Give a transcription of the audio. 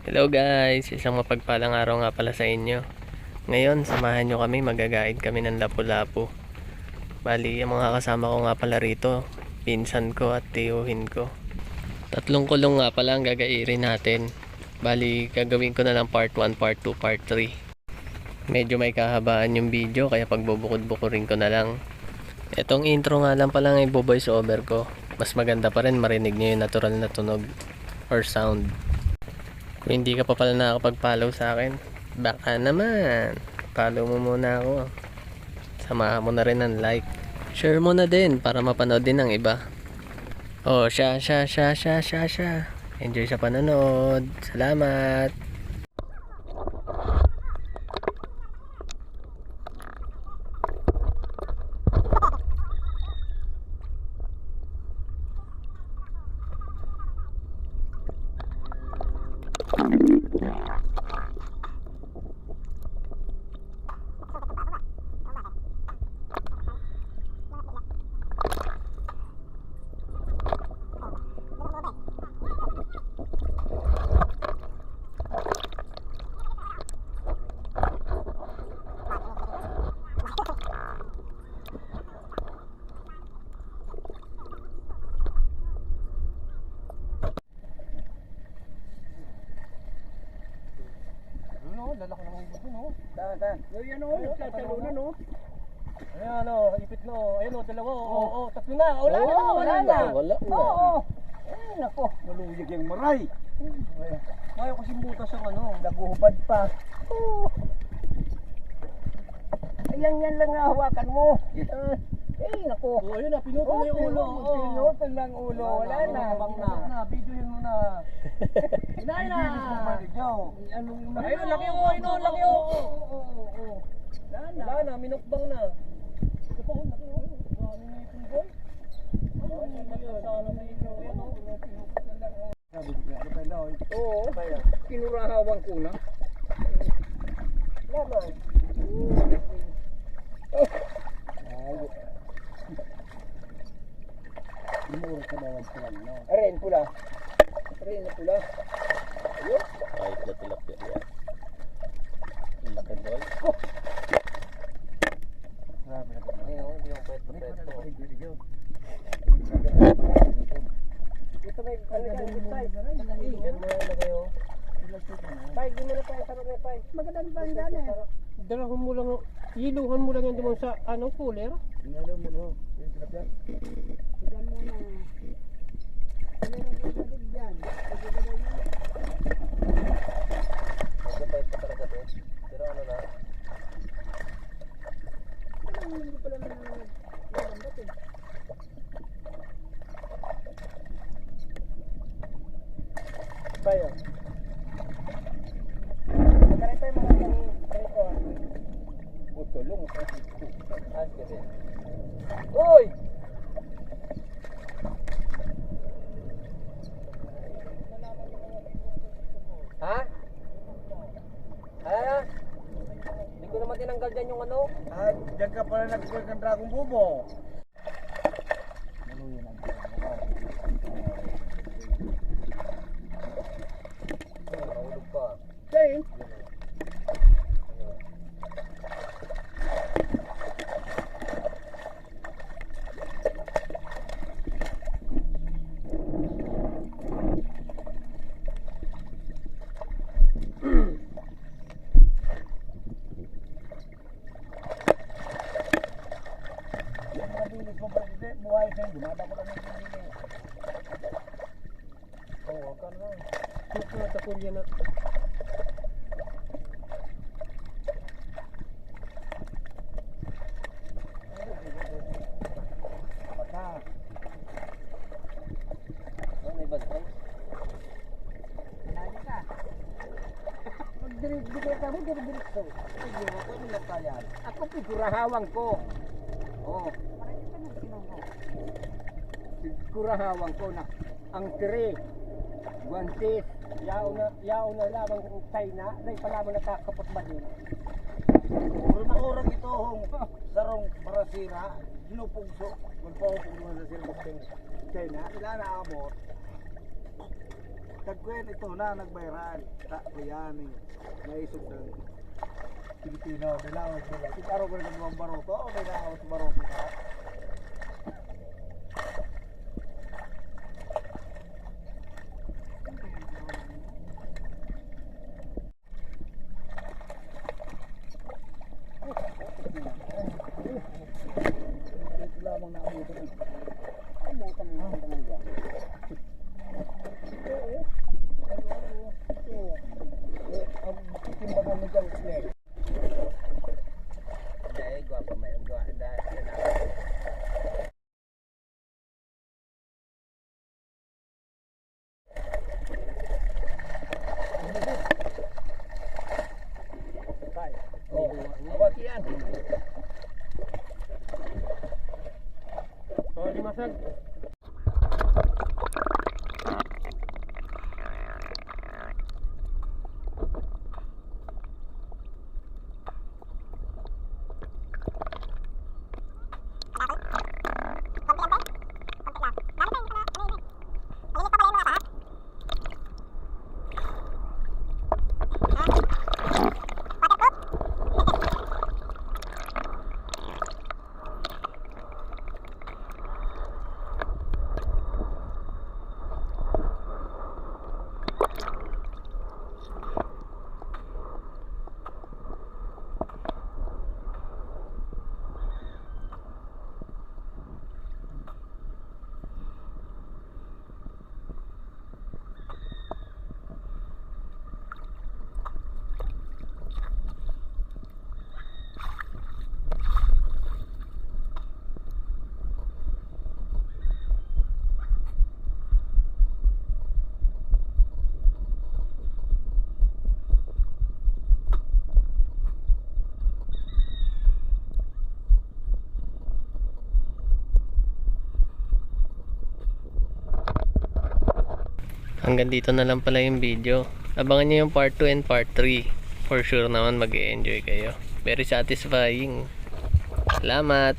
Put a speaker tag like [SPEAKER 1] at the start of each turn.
[SPEAKER 1] Hello guys, isang mapagpalang araw nga pala sa inyo. Ngayon, samahan nyo kami, magagaid kami ng Lapu-Lapu. Bali, ang mga kasama ko nga pala rito, pinsan ko at tiyuhin ko. Tatlong kulong nga pala ang gagairin natin. Bali, gagawin ko na lang part 1, part 2, part 3. Medyo may kahabaan yung video, kaya pagbubukod-bukurin ko na lang. Etong intro nga lang pala ang ibo-voice over ko. Mas maganda pa rin marinig nyo yung natural na tunog or sound. Kung hindi ka pa pala nakakapag-follow sa akin, baka naman follow mo muna ako. Samahan mo na rin ng like. Share mo na din para mapanood din ng iba. Oh, siya. Enjoy sa panonood. Salamat.
[SPEAKER 2] Lalaki ng ibon dun, oh.
[SPEAKER 3] Dan.
[SPEAKER 2] Yan, oh, nagtatalunan, oh. Ayan, oh, ipit na, oh. Ayun, oh, dalawa, oh, tatlo na. Wala na.
[SPEAKER 1] Wala na.
[SPEAKER 2] Oo. Ay, nako.
[SPEAKER 3] Maluyag yung maray.
[SPEAKER 2] Ayaw kasi butas ang ano.
[SPEAKER 3] Naguhubad pa.
[SPEAKER 2] Yan lang na hawakan mo. Nako. Oh, ayun na, pinutol na yung ulo.
[SPEAKER 3] Pinutol ng ulo. Wala na.
[SPEAKER 2] Videohin mo na. Inay na.
[SPEAKER 3] Anong
[SPEAKER 2] Ayun, laki oh, laki oh. Wala na, minukbang na. Ito pa, laki oh. Marami na itong boy. Oo, kinurahawan ko na. Laman.
[SPEAKER 3] Mura ka bawag pa lang, no?
[SPEAKER 2] Arin, pula. Arin na pula. Ayun.
[SPEAKER 1] Kahit na tilapia yan. Laki boy.
[SPEAKER 3] Grabe na ka.
[SPEAKER 2] Ayun, hindi yung pwede. Ito may tay. Yan mo na kayo. Tay, di mo na tayo sarap na tay. Magandang banda na eh. Dalawin mo lang, iluhan mo lang yan doon sa cooler.
[SPEAKER 3] Inalo mo, no? Yung tilapia.
[SPEAKER 2] Diyan muna. Meron ko sa digyan.
[SPEAKER 1] Magkapait pa talaga to. Pero ano na?
[SPEAKER 2] Hindi pala na nagambat eh. Bayo. Magkano tayo mga ganito?
[SPEAKER 3] Butulong.
[SPEAKER 1] As kasi.
[SPEAKER 2] Uy! Ha? Ano? Hindi ko naman tinanggal dyan yung ano.
[SPEAKER 3] Ah, diyan ka pala nag-work ng Dragon Bubo. Maluyan ang
[SPEAKER 1] Mahulog pa.
[SPEAKER 2] Jane?
[SPEAKER 3] mabilis mo pa. Buhay ka yun. Dumada ko lang yung pinili.
[SPEAKER 1] Oo, ka na.
[SPEAKER 2] Ito na takulya na.
[SPEAKER 3] Baka.
[SPEAKER 1] Ano may bantay?
[SPEAKER 3] Nani ka. Magdirig-dirig ka mo, dirig-dirig ko. Sige, ako nila kaya.
[SPEAKER 2] Ako figurahawang ko. Oh. Figurahawang ko na ang tire. Guantes. Yaon na lamang ng China. Dahil pala mo nakakapot ba din?
[SPEAKER 3] Puro na orang ito hong sarong parasira. Ginupugso. Magpapugso na sa silbok China. Wala na abot. kagkwen ito na nagbayran. Ta ko yan eh. Naisog ng Pilipino. Nilaos nila. Kitaro ko rin ng baroto. O nilaos baroto ka. Ito lamang naabutan. Abutan mo ang mga. Ang timbangan mo dyan, Claire. Dahil guwapa may guwapa. Yan.
[SPEAKER 2] Oh, limasag.
[SPEAKER 1] Hanggang dito na lang pala yung video. Abangan nyo yung part 2 and part 3. For sure naman mag-e-enjoy kayo. Very satisfying. Salamat!